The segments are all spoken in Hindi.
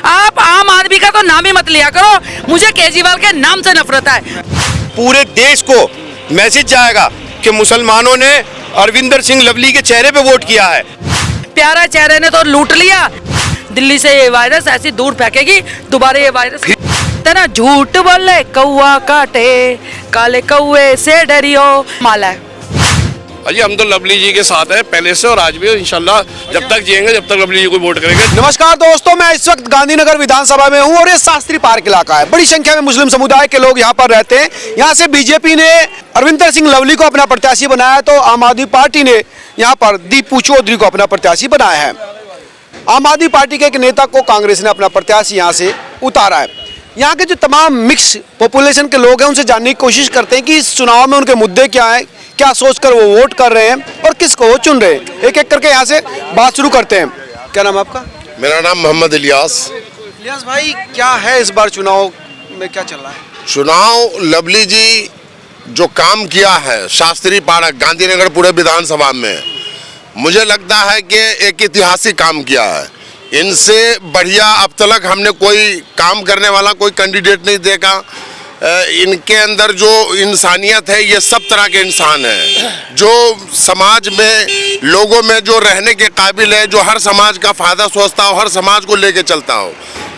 आप आम आदमी का तो नाम ही मत लिया करो, मुझे केजरीवाल के नाम से नफरत है। पूरे देश को मैसेज जाएगा कि मुसलमानों ने अरविंदर सिंह लवली के चेहरे पे वोट किया है। प्यारा चेहरे ने तो लूट लिया, दिल्ली से ये वायरस ऐसी दूर फेंकेगी, दोबारा ये वायरस तेना झूठ बोले कौआ काटे, काले कौए से डरियो माला है। अजी हम तो लवली जी के साथ हैं पहले से और आज भी, इंशाल्लाह जब तक जिएंगे जब तक लवली जी को वोट करेंगे। नमस्कार दोस्तों, मैं इस वक्त गांधीनगर विधानसभा में हूं और ये शास्त्री पार्क इलाका है। बड़ी संख्या में मुस्लिम समुदाय के लोग यहाँ पर रहते हैं। यहाँ से बीजेपी ने अरविंदर सिंह लवली को अपना प्रत्याशी बनाया, तो आम आदमी पार्टी ने यहाँ पर दीपू चौधरी को अपना प्रत्याशी बनाया है। आम आदमी पार्टी के एक नेता को कांग्रेस ने अपना प्रत्याशी यहाँ से उतारा है। यहाँ के जो तमाम मिक्स पॉपुलेशन के लोग हैं उनसे जानने की कोशिश करते हैं कि इस चुनाव में उनके मुद्दे क्या हैं, क्या सोचकर वो वोट कर रहे हैं और किसको वो चुन रहे हैं। एक एक करके यहाँ से बात शुरू करते हैं। क्या नाम है आपका? मेरा नाम मोहम्मद इलियास। इलियास भाई, क्या है इस बार चुनाव में क्या चल रहा है? चुनाव लवली जी जो काम किया है शास्त्री पार्क गांधीनगर पूरे विधानसभा में, मुझे लगता है कि एक ऐतिहासिक काम किया है। इनसे बढ़िया अब तक हमने कोई काम करने वाला कोई कैंडिडेट नहीं देखा। इनके अंदर जो इंसानियत है, ये सब तरह के इंसान हैं जो समाज में लोगों में जो रहने के काबिल है, जो हर समाज का फ़ायदा सोचता हो, हर समाज को लेके चलता हो।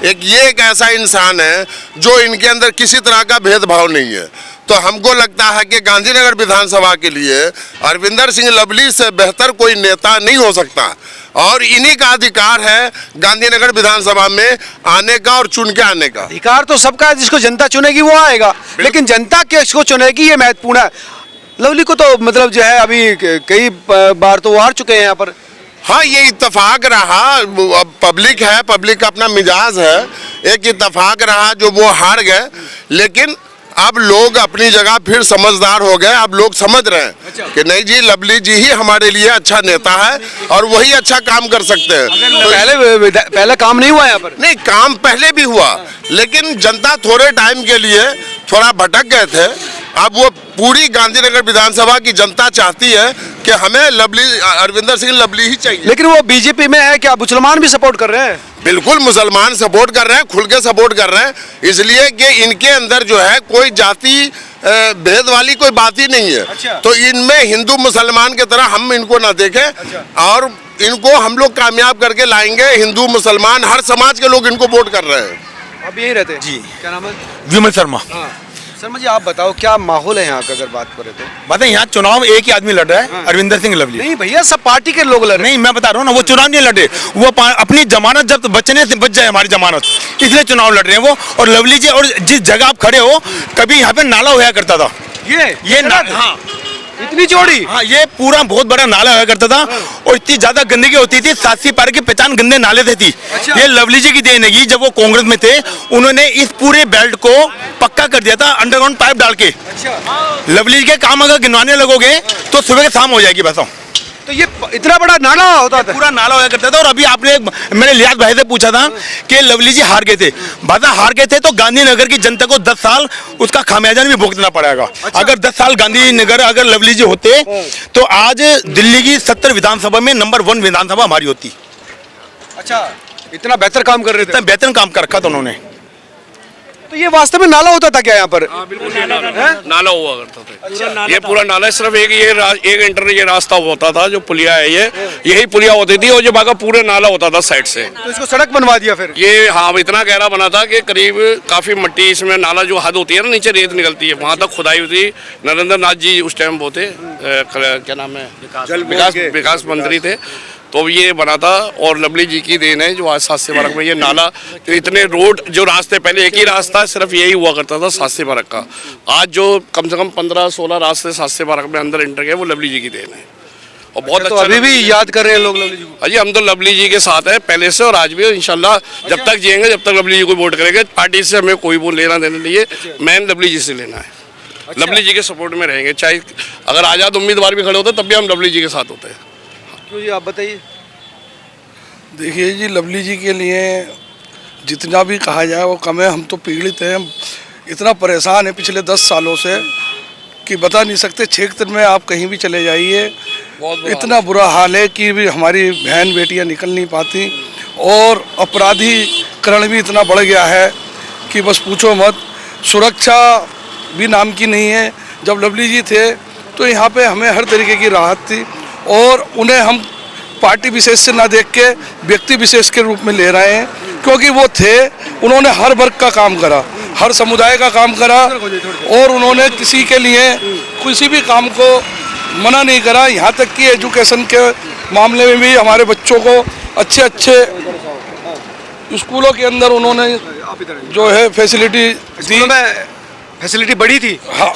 ये एक ऐसा इंसान है जो इनके अंदर किसी तरह का भेदभाव नहीं है। तो हमको लगता है कि गांधीनगर विधानसभा के लिए अरविंदर सिंह लवली से बेहतर कोई नेता नहीं हो सकता और इन्हीं का अधिकार है गांधीनगर विधानसभा में आने का और चुन के आने का। अधिकार तो सबका है, जिसको जनता चुनेगी वो आएगा, लेकिन जनता किसको चुनेगी ये महत्वपूर्ण है। लवली को तो मतलब जो है अभी कई बार तो वो हार चुके हैं यहाँ पर। हाँ, ये इत्तेफाक रहा, अब पब्लिक है, पब्लिक का अपना मिजाज है, एक इत्तेफाक रहा जो वो हार गए। लेकिन अब लोग अपनी जगह फिर समझदार हो गए। अब लोग समझ रहे हैं कि नहीं जी, लवली जी ही हमारे लिए अच्छा नेता है और वही अच्छा काम कर सकते हैं। तो पहले काम नहीं हुआ यहाँ पर? नहीं, काम पहले भी हुआ, लेकिन जनता थोड़े टाइम के लिए थोड़ा भटक गए थे। अब वो पूरी गांधीनगर विधानसभा की जनता चाहती है कि हमें लवली अरविंदर सिंह लवली ही चाहिए। लेकिन वो बीजेपी में है, क्या मुसलमान भी सपोर्ट कर रहे हैं? बिल्कुल, मुसलमान सपोर्ट कर रहे हैं, खुल के सपोर्ट कर रहे हैं, इसलिए कि इनके अंदर जो है कोई जाति भेद वाली कोई बात ही नहीं है। अच्छा। तो इनमें हिंदू मुसलमान की तरह हम इनको ना देखें। अच्छा। और इनको हम लोग कामयाब करके लाएंगे। हिंदू मुसलमान हर समाज के लोग इनको वोट कर रहे हैं। अब यही रहते हैं जी। क्या नाम है? विमल शर्मा। शर्मा जी, आप बताओ क्या माहौल है यहाँ का, अगर बात करें तो? बताए यहाँ चुनाव एक ही आदमी लड़ रहा है, अरविंदर सिंह लवली। नहीं भैया, सब पार्टी के लोग लड़ रहे हैं। नहीं, मैं बता रहा हूँ ना, वो चुनाव नहीं लड़े, वो अपनी जमानत जब बचने से बच जाए हमारी जमानत, इसलिए चुनाव लड़ रहे हैं वो। और लवली जी, और जिस जगह आप खड़े हो, कभी यहाँ पे नाला होया करता था। ये नाला, हाँ, इतनी चौड़ी? हाँ, ये पूरा बहुत बड़ा नाला हुआ करता था और इतनी ज्यादा गंदगी होती थी, शास्त्री पार्क की पहचान गंदे नाले से थी। अच्छा। ये लवली जी की देन है। जब वो कांग्रेस में थे, उन्होंने इस पूरे बेल्ट को पक्का कर दिया था अंडरग्राउंड पाइप डाल के। अच्छा। लवली जी के काम अगर गिनवाने लगोगे तो सुबह के शाम हो जाएगी बस। तो ये इतना बड़ा नाला होता था? पूरा नाला हुआ करता था। और अभी मैंने लियाज भाई से पूछा था कि लवली जी हार गए थे। बाबा हार गए थे तो गांधीनगर की जनता को 10 साल उसका खामियाजा भी भुगतना पड़ेगा। अच्छा। अगर 10 साल गांधीनगर अगर लवली जी होते तो आज दिल्ली की 70 विधानसभा में नंबर 1 विधानसभा हमारी होती। अच्छा, इतना बेहतर काम कर रहे थे? इतना बेहतर काम कर रखा था उन्होंने। तो ये वास्तव में नाला होता था क्या यहाँ पर? नाला हुआ करता था। ये पूरा नाला सिर्फ एक इंटर ये रास्ता होता था, जो पुलिया है यही पुलिया होती थी और जो बाकी पूरे नाला होता था साइड से। तो इसको सड़क बनवा दिया फिर? ये हाँ, इतना गहरा बना था कि करीब काफी मिट्टी इसमें, नाला जो हद होती है ना, नीचे रेत निकलती है, वहाँ तक खुदाई हुई थी। नरेंद्र नाथ जी उस टाइम वो थे, क्या नाम है, विकास मंत्री थे, तो ये बना था। और लवली जी की देन है जो आज शास्त्री पार्क में ये नाला, इतने रोड जो रास्ते, पहले एक ही रास्ता सिर्फ यही हुआ करता था शास्त्री पार्क का, आज जो कम से कम 15-16 रास्ते शास्त्री पार्क में अंदर एंटर गए, वो लवली जी की देन है। और बहुत तो अच्छा, अभी भी याद कर रहे हैं लोग लवली जी को? अजी हम तो लवली जी के साथ हैं पहले से और आज भी, इंशाल्लाह जब तक जिएंगे जब तक लवली जी को वोट करेंगे। पार्टी से हमें कोई वो लेना देना नहीं है, मैन लवली जी से लेना है। लवली जी के सपोर्ट में रहेंगे, चाहे अगर आज़ाद उम्मीदवार भी खड़े होते तब भी हम लवली जी के साथ होते हैं। क्यों जी, आप बताइए। देखिए जी, लवली जी के लिए जितना भी कहा जाए वो कम है। हम तो पीड़ित हैं, इतना परेशान है पिछले 10 सालों से कि बता नहीं सकते। क्षेत्र में आप कहीं भी चले जाइए, इतना बुरा हाल है कि भी हमारी बहन बेटियां निकल नहीं पाती और अपराधी करण भी इतना बढ़ गया है कि बस पूछो मत। सुरक्षा भी नाम की नहीं है। जब लवली जी थे तो यहाँ पे हमें हर तरीके की राहत थी, और उन्हें हम पार्टी विशेष से ना देख के व्यक्ति विशेष के रूप में ले रहे हैं, क्योंकि वो थे, उन्होंने हर वर्ग का काम करा, हर समुदाय का काम करा, और उन्होंने किसी के लिए किसी भी काम को मना नहीं करा। यहाँ तक कि एजुकेशन के मामले में भी हमारे बच्चों को अच्छे अच्छे स्कूलों के अंदर उन्होंने जो है फैसिलिटी दी। फैसिलिटी बड़ी थी। हाँ,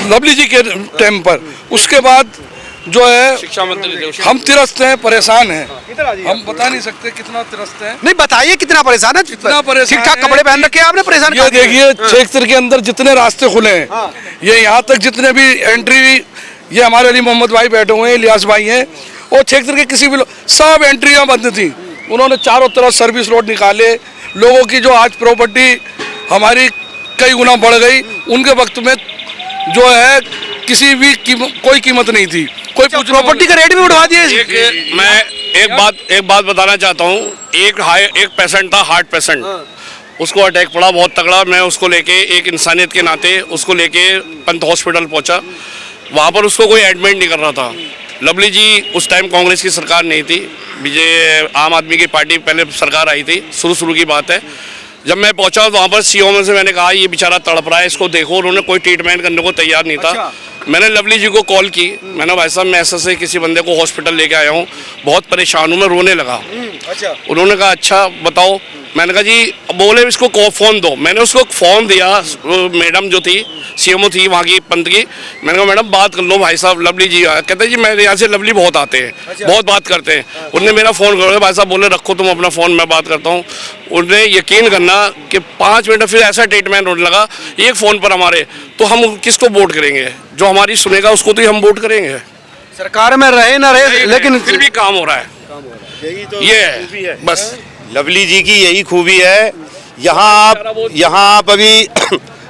लवली जी के टाइम पर। उसके बाद जो है शिक्षा मंत्री थे, हम त्रस्त हैं, परेशान हैं। हम बता नहीं सकते कितना त्रस्त हैं। नहीं बताइए कितना परेशान है। कितना परेशान ठीक ठाक है। कपड़े पहन रखे हैं आपने, परेशान ये देखिए क्षेत्र के अंदर जितने रास्ते खुले हैं, ये यहाँ तक जितने भी एंट्री, ये हमारे अली मोहम्मद भाई बैठे हुए हैं, इलियास भाई हैं, और क्षेत्र के किसी भी सब एंट्रियाँ बंद थी। उन्होंने चारों तरफ सर्विस रोड निकाले। लोगों की जो आज प्रॉपर्टी हमारी कई गुना बढ़ गई, उनके वक्त में जो है किसी भी कोई कीमत नहीं थी। कोई प्रॉपर्टी का रेट भी उठवा दिए। मैं एक बात बताना चाहता हूँ। एक पेशेंट था, हार्ट पेशेंट, उसको अटैक पड़ा बहुत तगड़ा। मैं उसको लेके एक इंसानियत के नाते उसको लेके पंत हॉस्पिटल पहुंचा। वहाँ पर उसको कोई एडमिट नहीं कर रहा था। लवली जी उस टाइम कांग्रेस की सरकार नहीं थी, आम आदमी की पार्टी पहले सरकार आई थी, शुरू की बात है। जब मैं पहुंचा तो वहाँ पर सीओ में से मैंने कहा ये बेचारा तड़प रहा है, इसको देखो। उन्होंने कोई ट्रीटमेंट करने को तैयार नहीं था। मैंने लवली जी को कॉल की, मैंने भाई साहब मैं ऐसे किसी बंदे को हॉस्पिटल लेके आया हूँ, बहुत परेशान हूँ, मैं रोने लगा। अच्छा। उन्होंने कहा अच्छा बताओ। मैंने कहा जी बोले इसको फ़ोन दो। मैंने उसको फ़ोन दिया, मैडम जो थी सीएमओ थी वहाँ की पंत की। मैंने कहा मैडम बात कर लो भाई साहब, लवली जी कहते जी मेरे यहाँ से लवली बहुत आते हैं। अच्छा। बहुत बात करते हैं। उन्होंने मेरा फ़ोन कर भाई साहब बोले रखो तुम अपना फ़ोन, मैं बात करता हूँ। उन्हें यकीन करना कि 5 मिनट फिर ऐसा ट्रीटमेंट होने लगा एक फ़ोन पर हमारे। तो हम किसको वोट करेंगे? जो हमारी सुनेगा उसको तो ही हम वोट करेंगे। सरकार में रहे ना रहे, लेकिन फिर भी काम हो रहा है। यही तो ये है बस। लवली जी की यही खूबी है। यहाँ आप अभी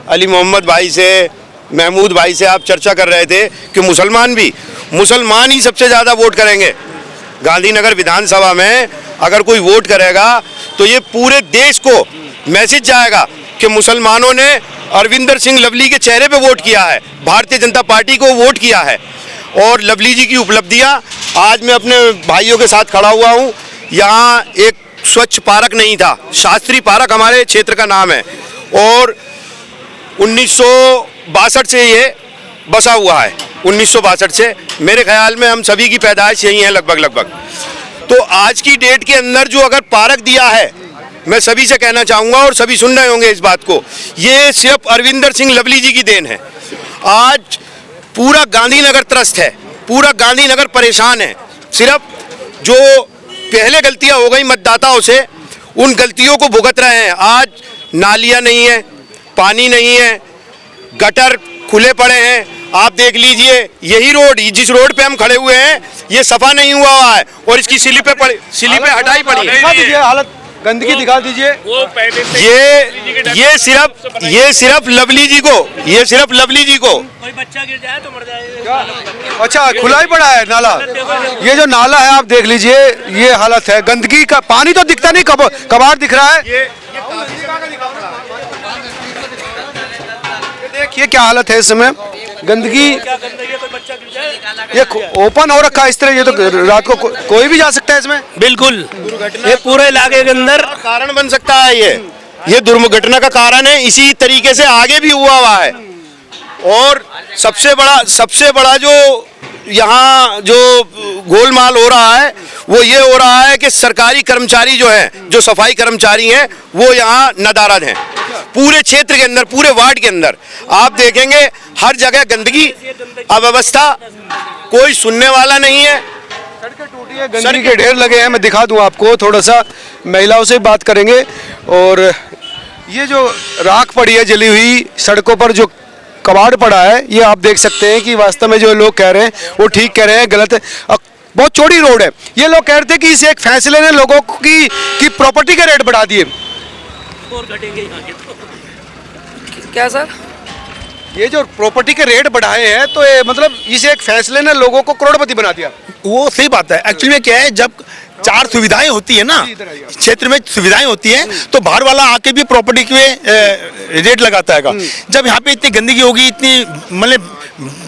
अली मोहम्मद भाई से, महमूद भाई से आप चर्चा कर रहे थे कि मुसलमान ही सबसे ज़्यादा वोट करेंगे। गांधीनगर विधानसभा में अगर कोई वोट करेगा तो ये पूरे देश को मैसेज जाएगा कि मुसलमानों ने अरविंदर सिंह लवली के चेहरे पे वोट किया है, भारतीय जनता पार्टी को वोट किया है। और लवली जी की उपलब्धियां, आज मैं अपने भाइयों के साथ खड़ा हुआ हूँ। यहाँ एक स्वच्छ पार्क नहीं था, शास्त्री पार्क हमारे क्षेत्र का नाम है, और 1962 से ये बसा हुआ है। 1962 से मेरे ख्याल में हम सभी की पैदाइश यही है लगभग। तो आज की डेट के अंदर जो अगर पार्क दिया है, मैं सभी से कहना चाहूँगा और सभी सुन रहे होंगे इस बात को, ये सिर्फ अरविंदर सिंह लवली जी की देन है। आज पूरा गांधीनगर त्रस्त है, पूरा गांधीनगर परेशान है। सिर्फ जो पहले गलतियां हो गई मतदाताओं से, उन गलतियों को भुगत रहे हैं। आज नालियां नहीं है, पानी नहीं है, गटर खुले पड़े हैं। आप देख लीजिए यही रोड, जिस रोड पे हम खड़े हुए हैं, ये सफा नहीं हुआ है और इसकी स्लिपें हटाई पड़ी है। हालत गंदगी दिखा दीजिए। वो पहले से ये सिर्फ लवली जी को कोई बच्चा गिर जाए तो मर जाएगा। अच्छा, खुला ही पड़ा है नाला। ये जो नाला है आप देख लीजिए, ये हालत है गंदगी का। पानी तो दिखता नहीं, कबाड़ दिख रहा है। देखिए क्या हालत है इस समय, गंदगी। ये ओपन हो रखा है इस तरह, ये तो रात को कोई भी जा सकता है इसमें। बिल्कुल, ये पूरे इलाके के अंदर कारण बन सकता है। ये दुर्घटना का कारण है। इसी तरीके से आगे भी हुआ है। और सबसे बड़ा जो यहाँ जो गोलमाल हो रहा है वो ये हो रहा है कि सरकारी कर्मचारी जो हैं, जो सफाई कर्मचारी हैं, वो यहाँ नदारद हैं। पूरे क्षेत्र के अंदर, पूरे वार्ड के अंदर आप देखेंगे हर जगह गंदगी, अव्यवस्था, कोई सुनने वाला नहीं है। सड़कें टूटी है, गंदगी के ढेर लगे हैं। मैं दिखा दूं आपको, थोड़ा सा महिलाओं से बात करेंगे। और ये जो राख पड़ी है जली हुई, सड़कों पर जो कबाड़ पड़ा है, ये आप देख सकते हैं कि वास्तव में जो लोग कह रहे हैं वो ठीक कह रहे हैं, गलत है। बहुत चौड़ी रोड है। ये लोग कह रहे थे कि इस एक फैसले ने लोगों की प्रॉपर्टी के रेट बढ़ा दिए। और घटेंगे यहाँ के तो। क्या सर? ये जो प्रॉपर्टी के रेट बढ़ाए हैं, तो ये मतलब इस एक फैसले ने लोगों को करोड़पति बना दिया। वो सही बात है। एक्चुअली में क्या है, जब चार सुविधाएं होती है ना, क्षेत्र में सुविधाएं होती है, तो बाहर वाला आके भी प्रॉपर्टी के रेट लगाता है। जब यहाँ पे इतनी गंदगी होगी, इतनी मतलब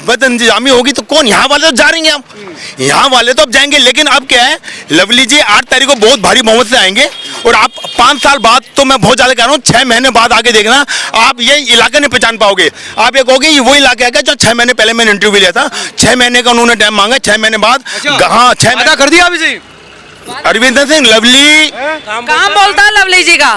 बदइंतजामी होगी, तो कौन, यहाँ वाले तो जा रहे हैं, अब यहाँ वाले तो अब जाएंगे। लेकिन अब क्या है, लवली जी 8 तारीख को बहुत भारी बहुमत से आएंगे, और आप 5 साल बाद, तो मैं बहुत ज्यादा कह रहा हूँ, 6 महीने बाद आगे देखना, आप ये इलाका नहीं पहचान पाओगे। आप ये कहोगे ये वो इलाका है जो 6 महीने पहले मैंने इंटरव्यू लिया था। 6 महीने का उन्होंने टाइम मांगा, 6 महीने बाद, हाँ 6 महीने कर दिया अभी से अरविंदर सिंह लवली काम बोलता है लवली जी का।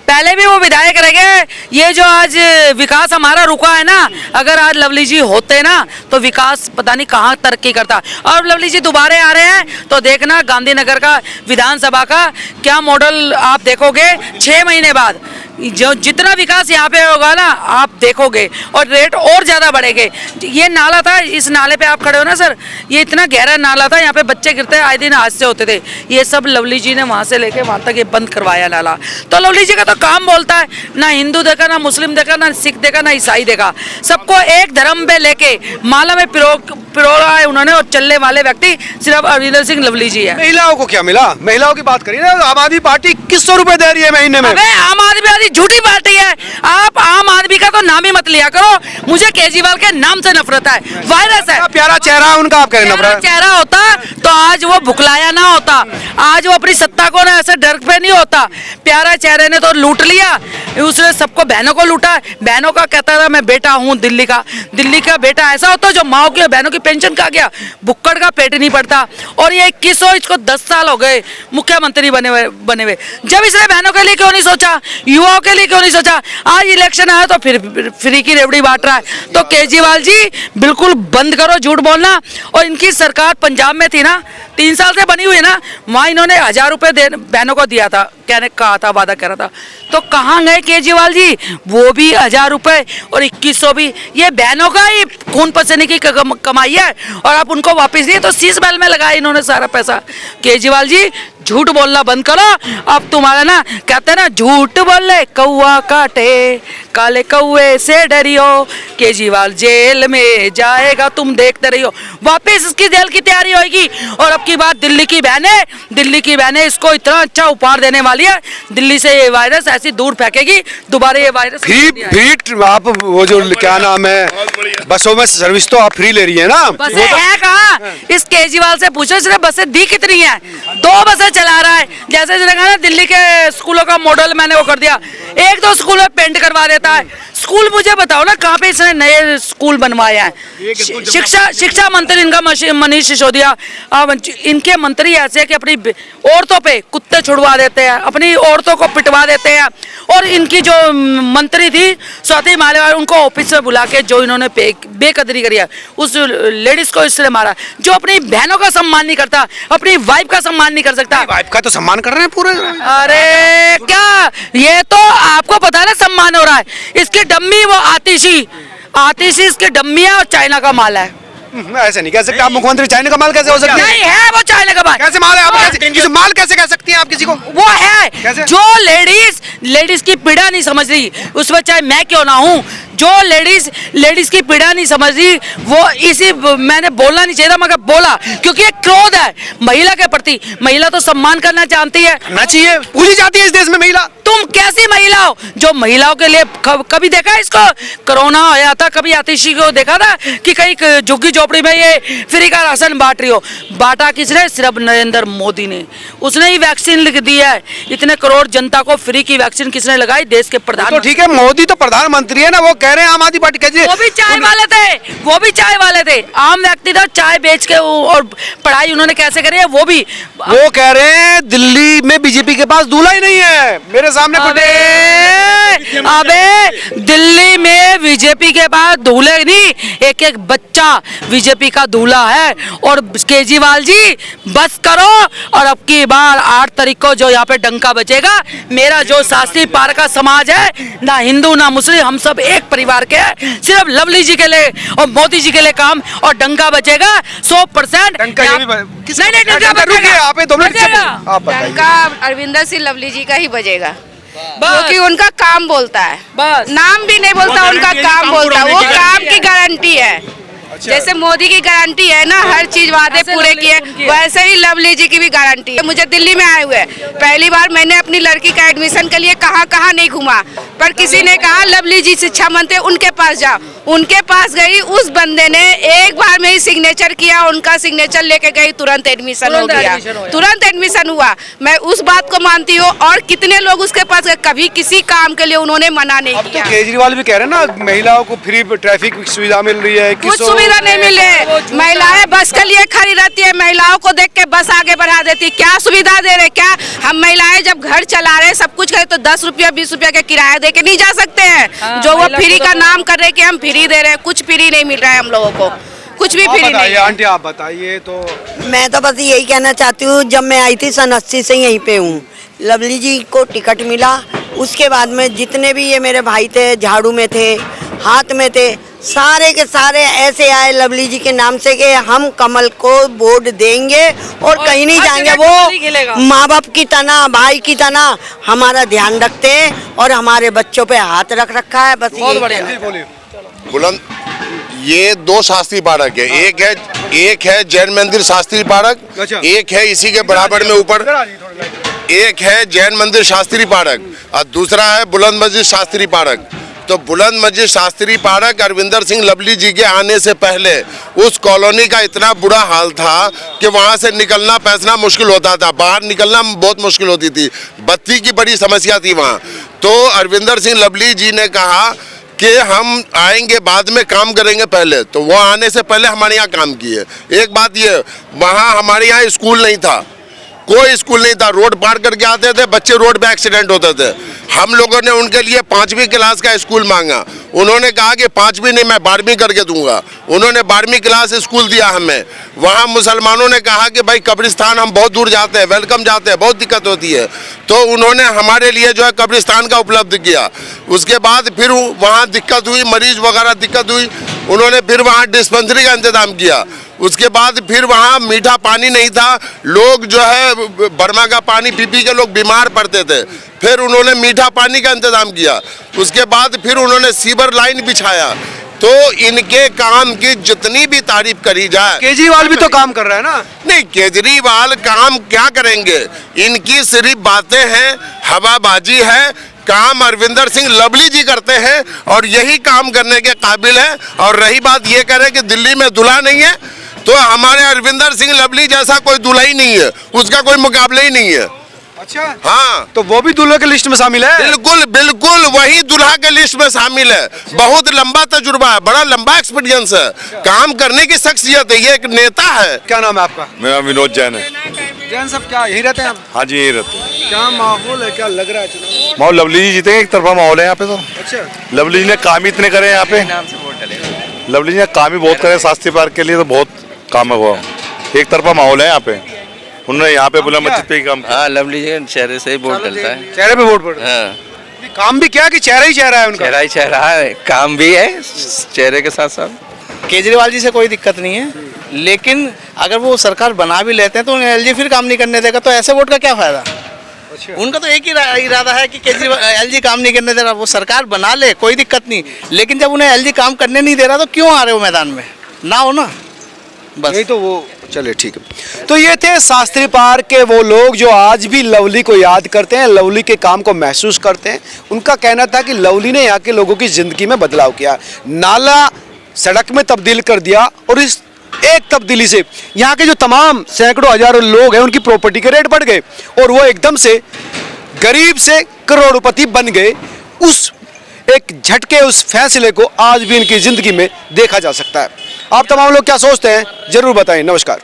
पहले भी वो विधायक रह गए। ये जो आज विकास हमारा रुका है ना, अगर आज लवली जी होते ना तो विकास पता नहीं कहाँ तरक्की करता। और लवली जी दोबारा आ रहे हैं तो देखना गांधीनगर का विधानसभा का क्या मॉडल आप देखोगे 6 महीने बाद। जो जितना विकास यहाँ पे होगा ना आप देखोगे, और रेट और ज़्यादा बढ़ेंगे। ये नाला था, इस नाले पे आप खड़े हो ना सर, ये इतना गहरा नाला था, यहाँ पे बच्चे गिरते आए दिन हादसे होते थे। ये सब लवली जी ने वहाँ से लेके वहाँ तक ये बंद करवाया नाला। तो लवली जी का तो काम बोलता है, ना हिंदू देखा, ना मुस्लिम देखा, ना सिख देखा, ना ईसाई देखा, सबको एक धर्म पे लेके माला में पिरोड़ा है उन्होंने। और चलने वाले व्यक्ति सिर्फ अरविंदर सिंह लवली जी है। महिलाओं को क्या मिला? महिलाओं की बात करिए ना, आम आदमी पार्टी 2100 रुपए दे रही है महीने में। अबे आम आदमी वाली झूठी पार्टी है। आप आम आदमी का तो नाम ही मत लिया करो, मुझे केजरीवाल के नाम से नफरत है, वायरस है। प्यारा चेहरा है उनका, आप कह रहे हैं नफरत? चेहरा होता तो आज वो भुखलाया ना होता, आज वो अपनी सत्ता को ना ऐसे डर पे नहीं होता। प्यारा चेहरे ने तो लूट लिया, उसने सबको, बहनों को लूटा। बहनों का कहता था मैं बेटा हूँ दिल्ली का बेटा ऐसा होता जो माओ की बहनों की पेंशन खा गया, भुक्कड़ का पेट नहीं पड़ता। और ये 2100, इसको 10 साल हो गए मुख्यमंत्री बने हुए। जब इसने बहनों के लिए क्यों नहीं सोचा, युवाओं के लिए क्यों नहीं सोचा? आज इलेक्शन आया तो फिर फ्री की रेवड़ी बांट रहा है। तो केजरीवाल जी बिल्कुल बंद करो झूठ बोलना। और इनकी सरकार पंजाब में थी ना, 3 साल से बनी हुई है ना, वहाँ इन्होंने 1000 रुपए बहनों को दिया था, कहने कहा था, वादा करा था। तो कहाँ गए केजरीवाल जी? वो भी 1000 रुपए और 2100 भी, ये बहनों का ही खून पसीने की कमाई है। और आप उनको वापस दिए तो शीश महल में लगाया इन्होंने सारा पैसा। केजरीवाल जी झूठ बोलना बंद करो। अब तुम्हारा ना कहते हैं ना, झूठ बोले कौआ काटे, काले कौए से डरियो, केजरीवाल जेल में जाएगा तुम देखते रहियो। वापस इसकी जेल की तैयारी होगी। और अब की बात दिल्ली की बहनें इसको इतना अच्छा उपहार देने वाली है, दिल्ली से ये वायरस ऐसी दूर फेंकेगी, दोबारा ये वायरस फ्री आप वो जो क्या नाम है, बसों में सर्विस तो आप फ्री ले रही है ना? बसें है कहाँ? इस केजरीवाल से पूछो, सिर्फ बसें दी कितनी है? 2 बसें चला रहा है। जैसे ना दिल्ली के स्कूलों का मॉडल मैंने वो कर दिया, 1-2 स्कूल में पेंट करवा देता है। स्कूल मुझे बताओ ना कहाँ पे इसने नए स्कूल बनवाए हैं? शिक्षा मंत्री इनका मनीष सिसोदिया, इनके मंत्री ऐसे कि अपनी औरतों पे कुत्ते छुड़वा देते हैं, अपनी औरतों को पिटवा देते हैं। और इनकी जो मंत्री थी स्वाति मालेवाल, उनको ऑफिस में बुला के जो इन्होंने बेकदरी करी है, उस लेडीज को इसने मारा। जो अपनी बहनों का सम्मान नहीं करता, अपनी वाइफ का सम्मान नहीं कर सकता। वाइफ का तो सम्मान कर रहे हैं पूरे। अरे क्या, ये तो आपको पता है ना सम्मान हो रहा है। इसकी डम्मी वो आतिशी इसकी डम्मी है और चाइना का माल है। ऐसे नहीं कह सकते आप, मुख्यमंत्री चाइना का माल कैसे हो सकते हैं? नहीं है वो चाइना का माल। कैसे माल है? आप माल कैसे कह सकती हैं आप किसी को? वो है कैसे? जो लेडीज की पीड़ा नहीं समझ रही, उसमें चाहे मैं क्यों ना हूँ, जो लेडीज की पीड़ा नहीं समझ रही, वो इसी मैंने बोलना नहीं चाहिए था मगर बोला, क्योंकि एक क्रोध है महिला के प्रति। महिला तो सम्मान करना जानती है, करना चाहिए, भूली जाती है इस देश में महिला। तुम कैसी महिला हो जो महिलाओं के लिए कभी देखा इसको? कोरोना आया था, कभी आतिशी को देखा था कि कहीं झुग्गी झोपड़ी में ये फ्री का राशन बांट रही हो? बांटा किसने? सिर्फ नरेंद्र मोदी ने। उसने ही वैक्सीन लिख दी है। इतने करोड़ जनता को फ्री की वैक्सीन किसने लगाई? देश के प्रधान। तो ठीक है, मोदी तो प्रधानमंत्री है ना, वो कह रहे हैं आम आदमी पार्टी कैसे? वो भी चाय वाले थे, आम व्यक्ति था, चाय बेच के और पढ़ाई उन्होंने कैसे करी है वो भी। वो कह रहे हैं दिल्ली में बीजेपी के पास दूल्हा ही नहीं है, मेरे सामने। अबे दिल्ली में बीजेपी के पास दूल्हे नहीं, एक बच्चा बीजेपी का दूल्हा है। और केजरीवाल जी बस करो। और अब की बार 8 तारीख को जो यहाँ पे डंका बचेगा, मेरा जो शास्त्री पार्क का समाज है, ना हिंदू ना मुस्लिम, हम सब एक परिवार के हैं। सिर्फ लवली जी के लिए और मोदी जी के लिए काम, और डंका बचेगा 100%। डंका अरविंदर सिंह लवली जी का ही बजेगा, क्योंकि उनका काम बोलता है, बस नाम भी नहीं बोलता, उनका काम बोलता है, वो काम की गारंटी है। जैसे मोदी की गारंटी है ना, हर चीज वादे पूरे किए, वैसे ही लवली जी की भी गारंटी है। मुझे दिल्ली में आए हुए पहली बार मैंने अपनी लड़की का एडमिशन के लिए कहाँ नहीं घूमा, पर किसी ने कहा लवली जी शिक्षा मंत्री उनके पास जाओ, उनके पास गई, उस बंदे ने एक बार में ही सिग्नेचर किया, उनका सिग्नेचर लेके गई, तुरंत एडमिशन हो गया, तुरंत एडमिशन हुआ। मैं उस बात को मानती हूँ। और कितने लोग उसके पास गए, कभी किसी काम के लिए उन्होंने मना नहीं किया। तो केजरीवाल भी कह रहे हैं ना महिलाओं को फ्री ट्रैफिक सुविधा मिल रही है, कुछ सुविधा नहीं मिल रही। महिलाएं बस के लिए खड़ी रहती है, महिलाओं को देख के बस आगे बढ़ा देती। क्या सुविधा दे रहे? क्या हम महिलाएं जब घर चला रहे सब कुछ करे तो 10 रुपया 20 रुपया का किराया दे के नहीं जा सकते हैं? जो वो फ्री का नाम कर रहे कि हम फ्री दे रहे हैं, कुछ फ्री नहीं मिल रहा है हम लोगों को, कुछ भी फ्री नहीं। आंटी आप बताइए। तो मैं तो बस यही कहना चाहती हूँ, जब मैं आई थी सन 80 से यहीं पे हूँ, लवली जी को टिकट मिला, उसके बाद में जितने भी ये मेरे भाई थे झाड़ू में थे, हाथ में थे, सारे के सारे ऐसे आए लवली जी के नाम से कि हम कमल को वोट देंगे और कहीं नहीं जाएंगे। वो माँ बाप की तरह, भाई की तरह हमारा ध्यान रखते हैं और हमारे बच्चों पे हाथ रख रखा है। बस बुलंद ये दो शास्त्री पार्क है, एक है जैन मंदिर शास्त्री पार्क, एक है इसी के बराबर में ऊपर एक है जैन मंदिर शास्त्री पार्क और दूसरा है बुलंद मस्जिद शास्त्री पार्क। तो बुलंद मस्जिद शास्त्री पार्क अरविंदर सिंह लवली जी के आने से पहले उस कॉलोनी का इतना बुरा हाल था कि वहाँ से निकलना पैसना मुश्किल होता था, बाहर निकलना बहुत मुश्किल होती थी, बत्ती की बड़ी समस्या थी वहाँ। तो अरविंदर सिंह लवली जी ने कहा कि हम आएंगे बाद में काम करेंगे पहले, तो वो आने से पहले हमारे यहाँ काम किए। एक बात ये, वहाँ हमारे यहाँ स्कूल नहीं था, कोई स्कूल नहीं था, रोड पार करके आते थे बच्चे, रोड पे एक्सीडेंट होते थे। हम लोगों ने उनके लिए 5वीं क्लास का स्कूल मांगा, उन्होंने कहा कि 5वीं नहीं मैं 12वीं करके दूंगा, उन्होंने 12वीं क्लास स्कूल दिया हमें। वहाँ मुसलमानों ने कहा कि भाई कब्रिस्तान हम बहुत दूर जाते हैं, वेलकम जाते हैं, बहुत दिक्कत होती है, तो उन्होंने हमारे लिए जो है कब्रिस्तान का उपलब्ध किया। उसके बाद फिर वहाँ दिक्कत हुई, मरीज वगैरह दिक्कत हुई, उन्होंने फिर वहाँ डिस्पेंसरी का इंतजाम किया। उसके बाद फिर वहाँ मीठा पानी नहीं था, लोग जो है बर्मा का पानी पी के लोग बीमार पड़ते थे, फिर उन्होंने मीठा पानी का इंतजाम किया। उसके बाद फिर उन्होंने सीवर लाइन बिछाया। तो इनके काम की जितनी भी तारीफ करी जाए, केजरीवाल भी तो काम कर रहा है ना। नहीं, केजरीवाल काम क्या करेंगे, इनकी सिर्फ बातें हैं, हवाबाजी है। काम अरविंदर सिंह लवली जी करते हैं और यही काम करने के काबिल है। और रही बात ये कह रहे कि दिल्ली में दूल्हा नहीं है, तो हमारे अरविंदर सिंह लवली जैसा कोई दूल्हा ही नहीं है, उसका कोई मुकाबला ही नहीं है। अच्छा, हाँ, तो वो भी दूल्हे के लिस्ट में शामिल है। बिल्कुल बिल्कुल वही दूल्हा के लिस्ट में शामिल है। बहुत लंबा तजुर्बा है, बड़ा लंबा एक्सपीरियंस है, काम करने की शख्सियत है, ये एक नेता है। क्या नाम है आपका? मेरा विनोद जैन है। जैन साहब क्या यही रहते हैं आप? हाँ जी, यही रहते हैं। क्या माहौल है, क्या लग रहा है चुनाव? माहौल लवली जी जीतेंगे, एक तरफा माहौल है यहाँ पे। तो अच्छा, लवली जी ने काम ही इतने करे यहाँ पे, लवली जी ने काम ही बहुत करे शास्त्री पार्क के लिए, तो बहुत काम है वो, एक तरफा माहौल है यहाँ पे। उन्होंने यहाँ पे बुलंद मस्जिद पे ही काम किया। हाँ, लवली जी के चेहरे से ही वोट डलता है। चेहरे पे वोट पड़। हाँ, काम भी क्या कि चेहरा ही चेहरा है उनका? चेहरा ही चेहरा है, काम भी है चेहरे के साथ साथ। केजरीवाल जी से कोई दिक्कत नहीं है, लेकिन अगर वो सरकार बना भी लेते हैं तो उन्हें एलजी फिर काम नहीं करने देगा, तो ऐसे वोट का क्या फायदा? उनका तो एक ही इरादा है कि केजरीवाल एलजी काम नहीं करने दे रहा, वो सरकार बना ले कोई दिक्कत नहीं, लेकिन जब उन्हें एलजी काम करने नहीं दे रहा तो क्यों आ रहे हो मैदान में? ना हो ना, बस यही तो वो। चलिए ठीक है, तो ये थे शास्त्री पार्क के वो लोग जो आज भी लवली को याद करते हैं, लवली के काम को महसूस करते हैं। उनका कहना था कि लवली ने यहाँ के लोगों की जिंदगी में बदलाव किया, नाला सड़क में तब्दील कर दिया, और इस एक तब्दीली से यहाँ के जो तमाम सैकड़ों हजारों लोग हैं उनकी प्रॉपर्टी के रेट बढ़ गए और वो एकदम से गरीब से करोड़पति बन गए। उस एक झटके, उस फैसले को आज भी इनकी जिंदगी में देखा जा सकता है। आप तमाम लोग क्या सोचते हैं जरूर बताएं। नमस्कार।